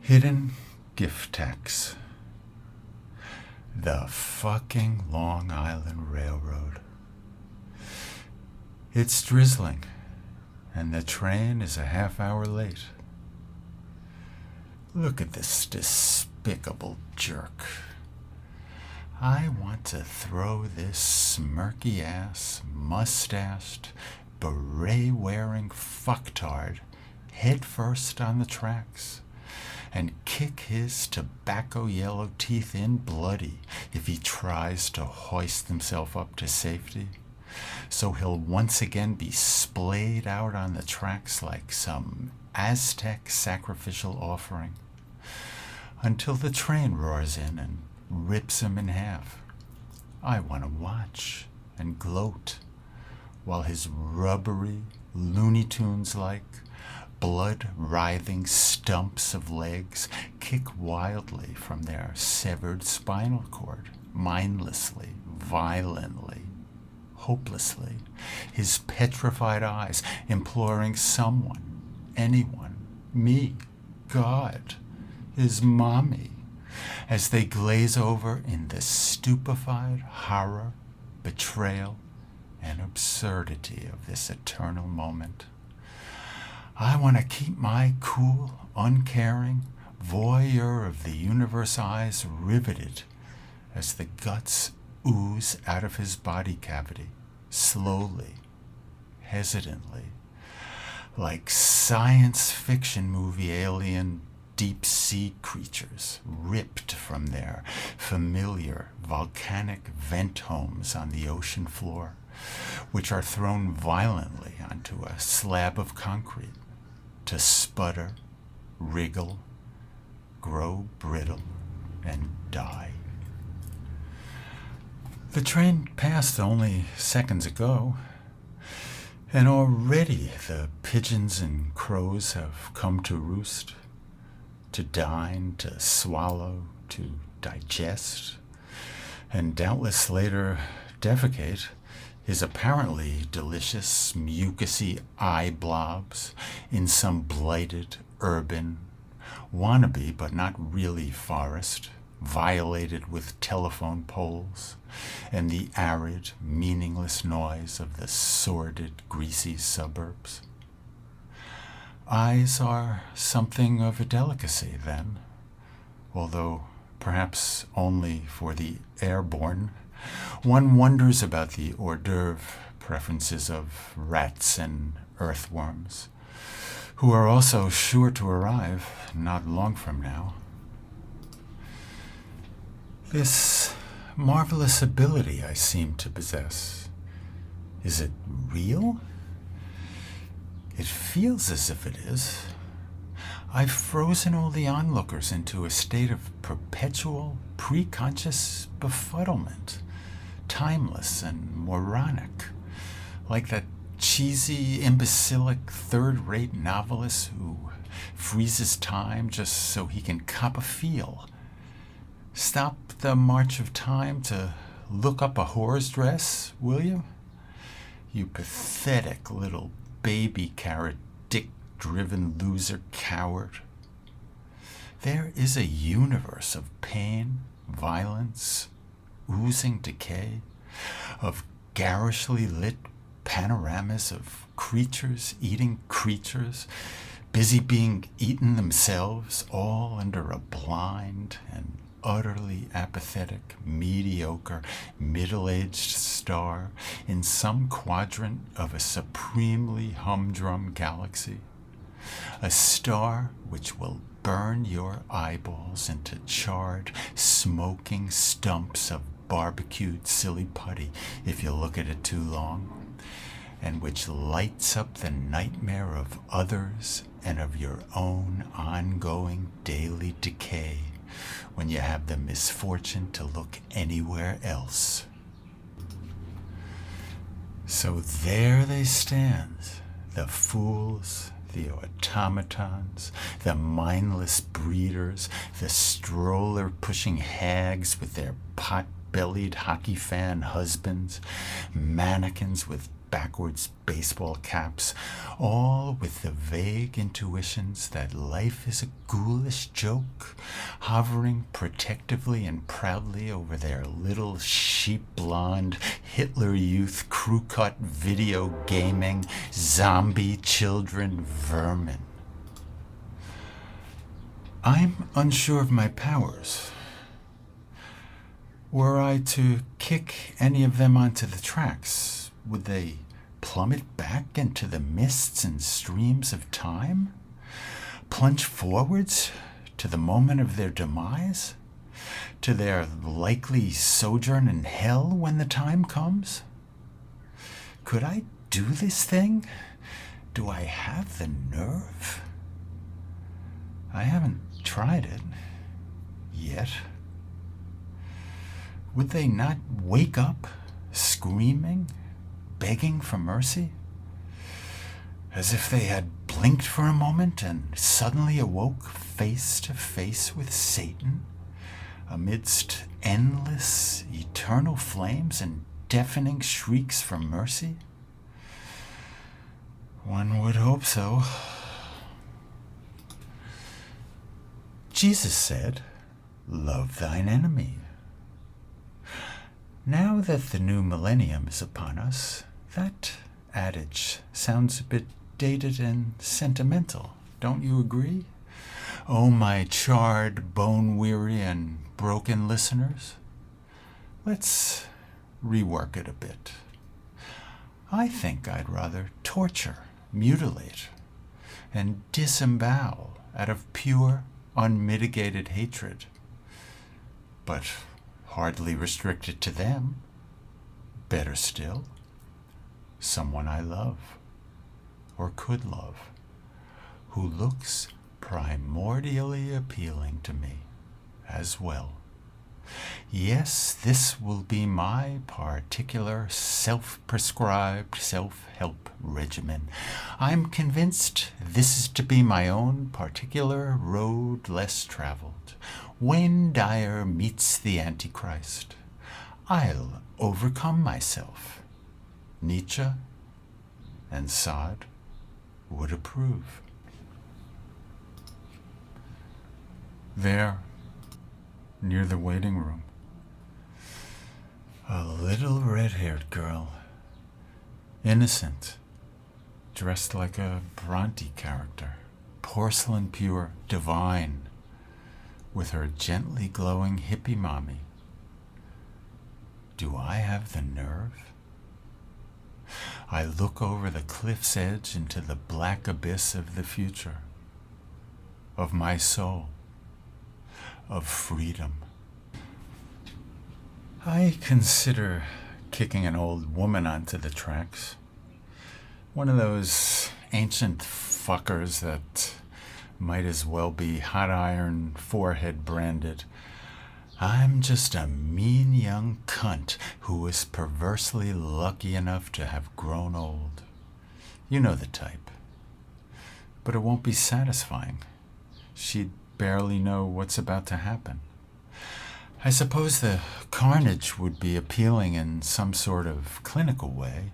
Hidden gift tax. The fucking Long Island Railroad. It's drizzling, and the train is a half hour late. Look at this despicable jerk. I want to throw this smirky-ass, mustached, beret-wearing fucktard headfirst on the tracks and kick his tobacco-yellow teeth in bloody if he tries to hoist himself up to safety. So he'll once again be splayed out on the tracks like some Aztec sacrificial offering until the train roars in and rips him in half. I want to watch and gloat while his rubbery, Looney Tunes-like, blood-writhing stumps of legs kick wildly from their severed spinal cord, mindlessly, violently, hopelessly, his petrified eyes imploring someone, anyone, me, God, his mommy, as they glaze over in the stupefied horror, betrayal, and absurdity of this eternal moment. I want to keep my cool, uncaring, voyeur of the universe eyes riveted as the guts ooze out of his body cavity, slowly, hesitantly, like science fiction movie alien deep-sea creatures ripped from their familiar volcanic vent homes on the ocean floor, which are thrown violently onto a slab of concrete to sputter, wriggle, grow brittle, and die. The train passed only seconds ago, and already the pigeons and crows have come to roost, to dine, to swallow, to digest, and doubtless later defecate his apparently delicious, mucousy eye blobs in some blighted, urban, wannabe but not really forest, violated with telephone poles and the arid, meaningless noise of the sordid, greasy suburbs. Eyes are something of a delicacy, then, although perhaps only for the airborne. One wonders about the hors d'oeuvre preferences of rats and earthworms, who are also sure to arrive not long from now. This marvelous ability I seem to possess, is it real? It feels as if it is. I've frozen all the onlookers into a state of perpetual, preconscious befuddlement, timeless and moronic, like that cheesy, imbecilic, third-rate novelist who freezes time just so he can cop a feel. Stop the march of time to look up a whore's dress, will you? You pathetic little baby carrot, dick-driven loser coward. There is a universe of pain, violence, oozing decay, of garishly lit panoramas of creatures eating creatures, busy being eaten themselves, all under a blind and utterly apathetic, mediocre, middle-aged star in some quadrant of a supremely humdrum galaxy. A star which will burn your eyeballs into charred, smoking stumps of barbecued silly putty if you look at it too long, and which lights up the nightmare of others and of your own ongoing daily decay when you have the misfortune to look anywhere else. So there they stand, the fools, the automatons, the mindless breeders, the stroller-pushing hags with their pot-bellied hockey fan husbands, mannequins with backwards baseball caps, all with the vague intuitions that life is a ghoulish joke, hovering protectively and proudly over their little sheep-blonde, Hitler Youth crew-cut video gaming, zombie children vermin. I'm unsure of my powers. Were I to kick any of them onto the tracks, would they plummet back into the mists and streams of time? Plunge forwards to the moment of their demise? To their likely sojourn in hell when the time comes? Could I do this thing? Do I have the nerve? I haven't tried it yet. Would they not wake up, screaming, begging for mercy? As if they had blinked for a moment and suddenly awoke face to face with Satan, amidst endless, eternal flames and deafening shrieks for mercy? One would hope so. Jesus said, "Love thine enemy." Now that the new millennium is upon us, that adage sounds a bit dated and sentimental, don't you agree? Oh, my charred, bone-weary, and broken listeners. Let's rework it a bit. I think I'd rather torture, mutilate, and disembowel out of pure, unmitigated hatred. But hardly restricted to them. Better still, someone I love, or could love, who looks primordially appealing to me as well. Yes, this will be my particular self-prescribed self-help regimen. I'm convinced this is to be my own particular road less traveled. Wayne Dyer meets the Antichrist. I'll overcome myself. Nietzsche and Sade would approve. There, near the waiting room, a little red-haired girl, innocent, dressed like a Bronte character, porcelain pure, divine, with her gently glowing hippie mommy. Do I have the nerve? I look over the cliff's edge into the black abyss of the future, of my soul, of freedom. I consider kicking an old woman onto the tracks. One of those ancient fuckers that might as well be hot iron forehead branded. I'm just a mean young cunt who was perversely lucky enough to have grown old. You know the type. But it won't be satisfying. She'd barely know what's about to happen. I suppose the carnage would be appealing in some sort of clinical way,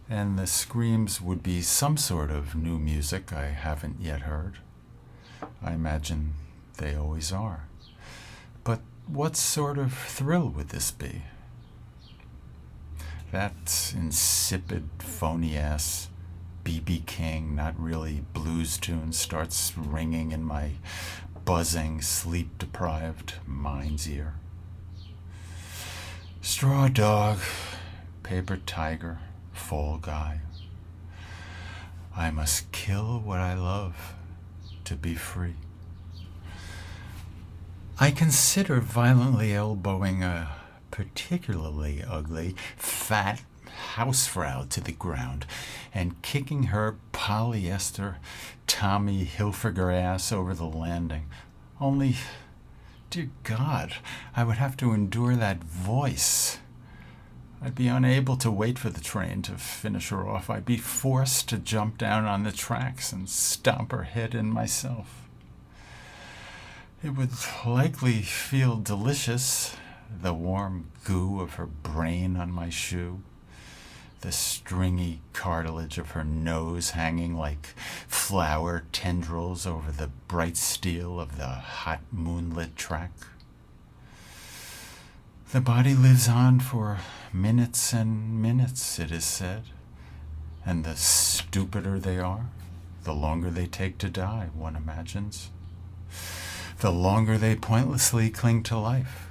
and the screams would be some sort of new music I haven't yet heard. I imagine they always are. But what sort of thrill would this be? That insipid, phony-ass B.B. King, not really blues tune starts ringing in my buzzing, sleep-deprived mind's ear. Straw dog, paper tiger, fall guy. I must kill what I love to be free. I consider violently elbowing a particularly ugly, fat hausfrau to the ground and kicking her polyester Tommy Hilfiger ass over the landing. Only, dear God, I would have to endure that voice. I'd be unable to wait for the train to finish her off. I'd be forced to jump down on the tracks and stomp her head in myself. It would likely feel delicious, the warm goo of her brain on my shoe, the stringy cartilage of her nose hanging like flower tendrils over the bright steel of the hot moonlit track. The body lives on for minutes and minutes, it is said, and the stupider they are, the longer they take to die, one imagines. The longer they pointlessly cling to life,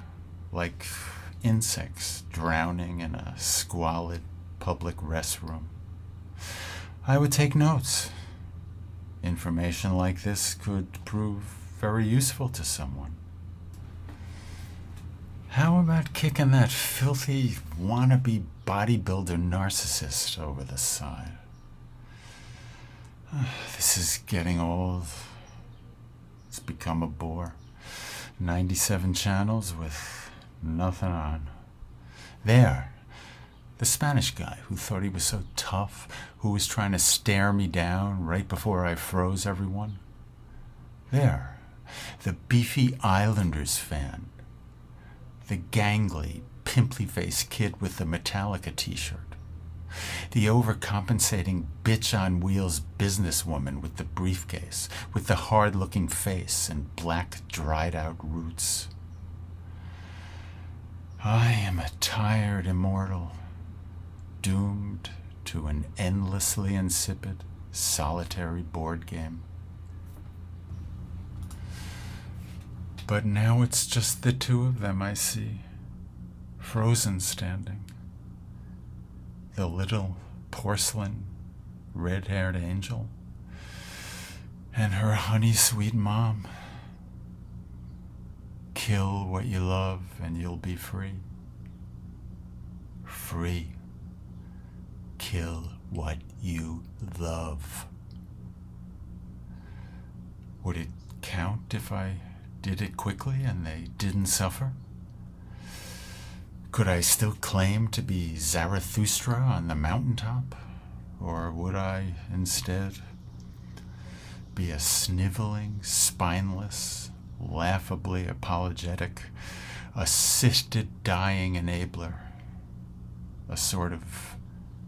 like insects drowning in a squalid public restroom. I would take notes. Information like this could prove very useful to someone. How about kicking that filthy wannabe bodybuilder narcissist over the side? This is getting old. It's become a bore. 97 channels with nothing on. There, the Spanish guy who thought he was so tough, who was trying to stare me down right before I froze everyone. There, the beefy Islanders fan. The gangly, pimply-faced kid with the Metallica t-shirt. The overcompensating bitch-on-wheels businesswoman with the briefcase, with the hard-looking face and black, dried-out roots. I am a tired immortal, doomed to an endlessly insipid, solitary board game. But now it's just the two of them I see, frozen standing. The little porcelain, red-haired angel, and her honey-sweet mom. Kill what you love and you'll be free. Free. Kill what you love. Would it count if I did it quickly and they didn't suffer? Could I still claim to be Zarathustra on the mountaintop? Or would I instead be a sniveling, spineless, laughably apologetic, assisted dying enabler? A sort of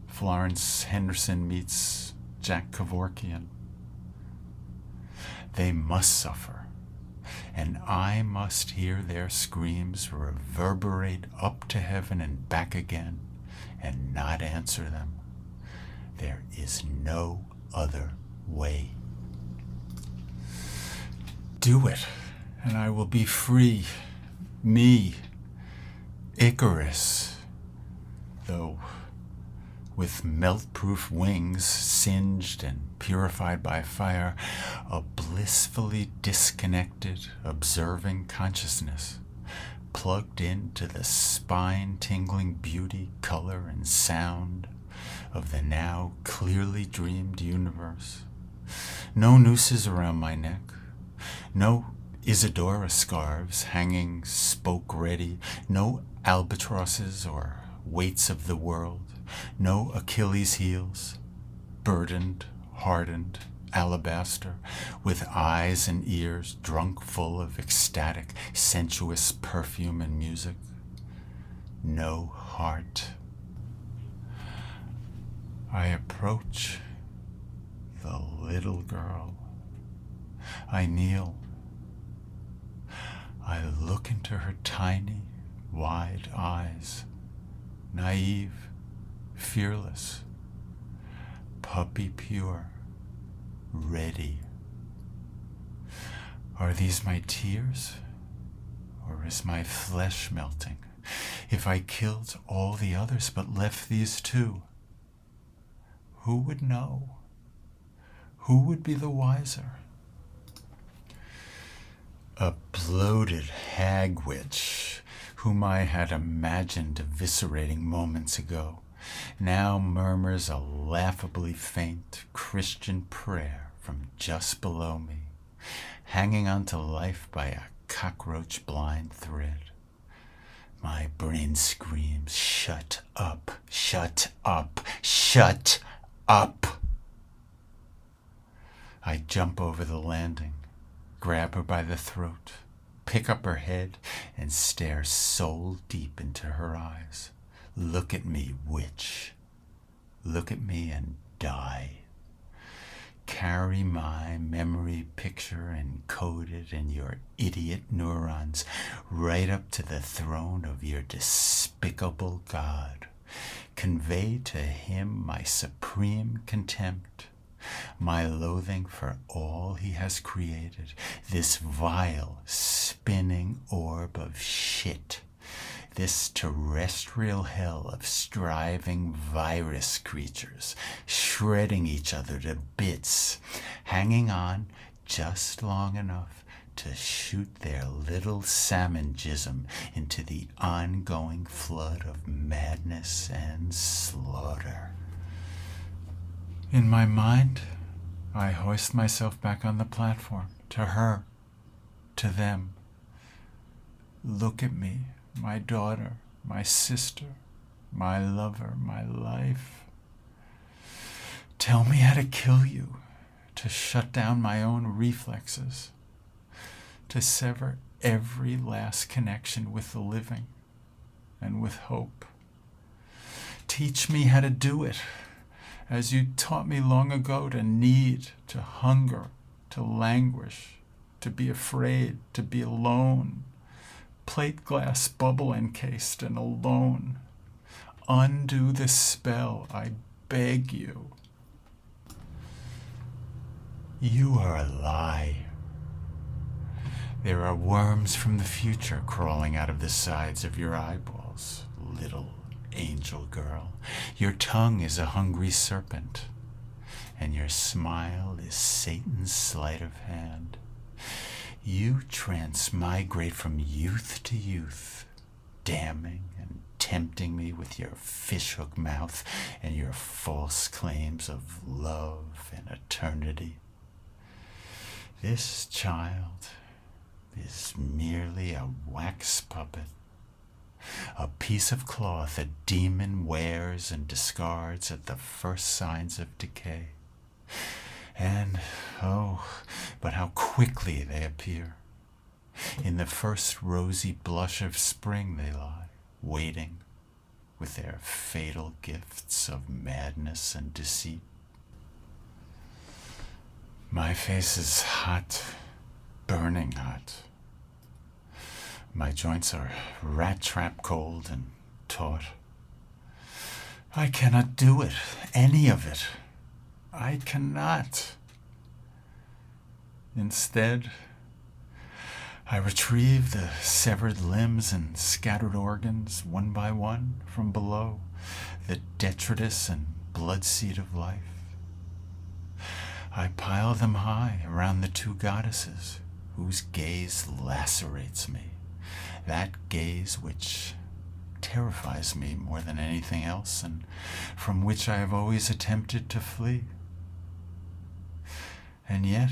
Florence Henderson meets Jack Kevorkian. They must suffer. And I must hear their screams reverberate up to heaven and back again, and not answer them. There is no other way. Do it, and I will be free. Me, Icarus, though with melt-proof wings, singed and purified by fire, a blissfully disconnected, observing consciousness, plugged into the spine-tingling beauty, color, and sound of the now clearly dreamed universe. No nooses around my neck, no Isadora scarves hanging spoke-ready, no albatrosses or weights of the world, no Achilles heels, burdened, hardened, alabaster, with eyes and ears drunk full of ecstatic, sensuous perfume and music. No heart. I approach the little girl. I kneel. I look into her tiny, wide eyes, naive, fearless, puppy pure, ready. Are these my tears, or is my flesh melting? If I killed all the others but left these two, who would know? Who would be the wiser? A bloated hag witch, whom I had imagined eviscerating moments ago, now murmurs a laughably faint Christian prayer from just below me, hanging on to life by a cockroach-blind thread. My brain screams, shut up, shut up, shut up. I jump over the landing, grab her by the throat, pick up her head, and stare soul deep into her eyes. Look at me, witch. look at me and die. Carry my memory picture encoded in your idiot neurons right up to the throne of your despicable God. Convey to him my supreme contempt, my loathing for all he has created, this vile, spinning orb of shit, this terrestrial hell of striving virus creatures, shredding each other to bits, hanging on just long enough to shoot their little salmon jism into the ongoing flood of madness and slaughter. In my mind, I hoist myself back on the platform, to her, to them. Look at me, my daughter, my sister, my lover, my life. Tell me how to kill you, to shut down my own reflexes, to sever every last connection with the living and with hope. Teach me how to do it, as you taught me long ago to need, to hunger, to languish, to be afraid, to be alone, plate glass bubble encased and alone. Undo the spell, I beg you. You are a lie. There are worms from the future crawling out of the sides of your eyeballs, little angel girl. Your tongue is a hungry serpent, and your smile is Satan's sleight of hand. You transmigrate from youth to youth, damning and tempting me with your fishhook mouth and your false claims of love and eternity. This child is merely a wax puppet, a piece of cloth a demon wears and discards at the first signs of decay. And, oh, but how quickly they appear. In the first rosy blush of spring they lie, waiting, with their fatal gifts of madness and deceit. My face is hot, burning hot. My joints are rat-trap cold and taut. I cannot do it, any of it. I cannot. Instead, I retrieve the severed limbs and scattered organs one by one from below, the detritus and blood seed of life. I pile them high around the two goddesses whose gaze lacerates me, that gaze which terrifies me more than anything else and from which I have always attempted to flee. And yet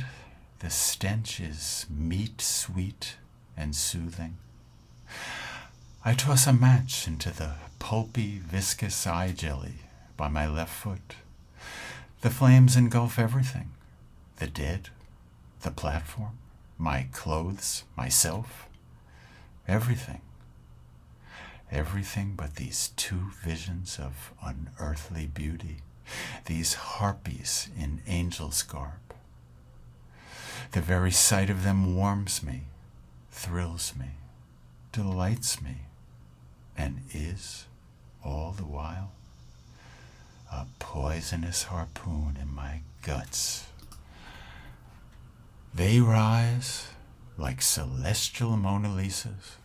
the stench is meat sweet and soothing. I toss a match into the pulpy, viscous eye jelly by my left foot. The flames engulf everything, the dead, the platform, my clothes, myself, everything. Everything but these two visions of unearthly beauty, these harpies in angel's garb. The very sight of them warms me, thrills me, delights me, and is, all the while, a poisonous harpoon in my guts. They rise like celestial Mona Lisas,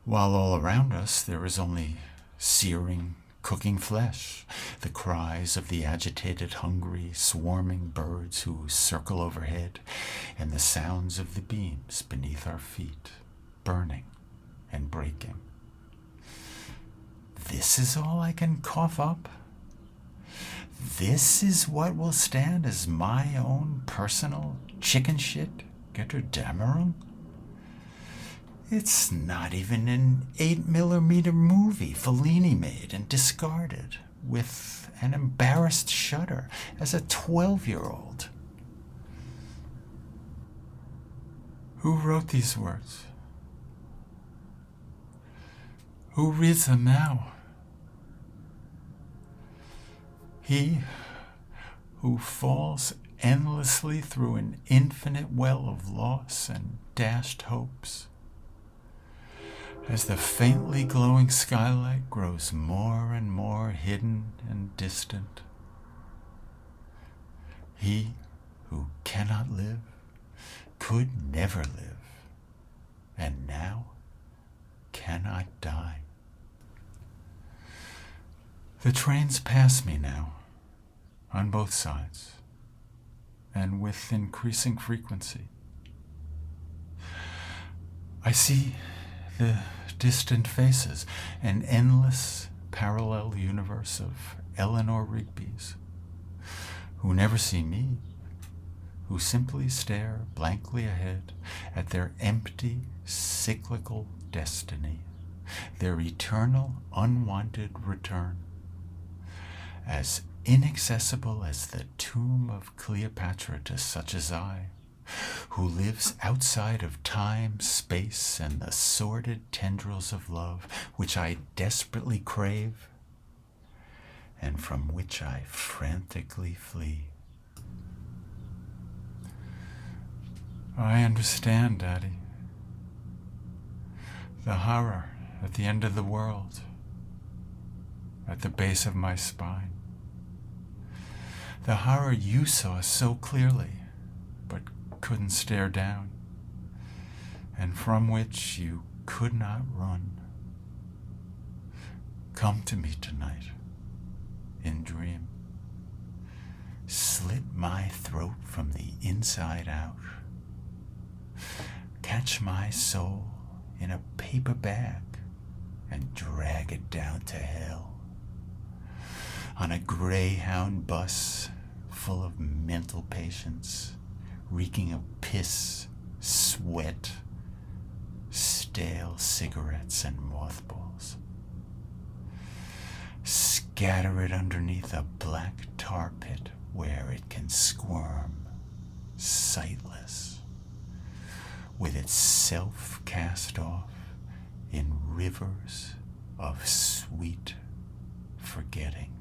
while all around us there is only searing, cooking flesh, the cries of the agitated, hungry, swarming birds who circle overhead, and the sounds of the beams beneath our feet, burning and breaking. This is all I can cough up? This is what will stand as my own personal chicken shit Götterdämmerung? It's not even an 8mm movie Fellini made and discarded with an embarrassed shudder as a 12-year-old. Who wrote these words? Who reads them now? He who falls endlessly through an infinite well of loss and dashed hopes. As the faintly glowing skylight grows more and more hidden and distant, he who cannot live, could never live, and now cannot die. The trains pass me now, on both sides, and with increasing frequency. I see the distant faces, an endless parallel universe of Eleanor Rigby's, who never see me, who simply stare blankly ahead at their empty, cyclical destiny, their eternal, unwanted return, as inaccessible as the tomb of Cleopatra to such as I, who lives outside of time, space, and the sordid tendrils of love which I desperately crave, and from which I frantically flee. I understand, Daddy. The horror at the end of the world, at the base of my spine. The horror you saw so clearly, but couldn't stare down, and from which you could not run. Come to me tonight, in dream. Slit my throat from the inside out. Catch my soul in a paper bag and drag it down to hell. On a Greyhound bus full of mental patients, reeking of piss, sweat, stale cigarettes, and mothballs. Scatter it underneath a black tar pit where it can squirm, sightless, with its self cast off in rivers of sweet forgetting.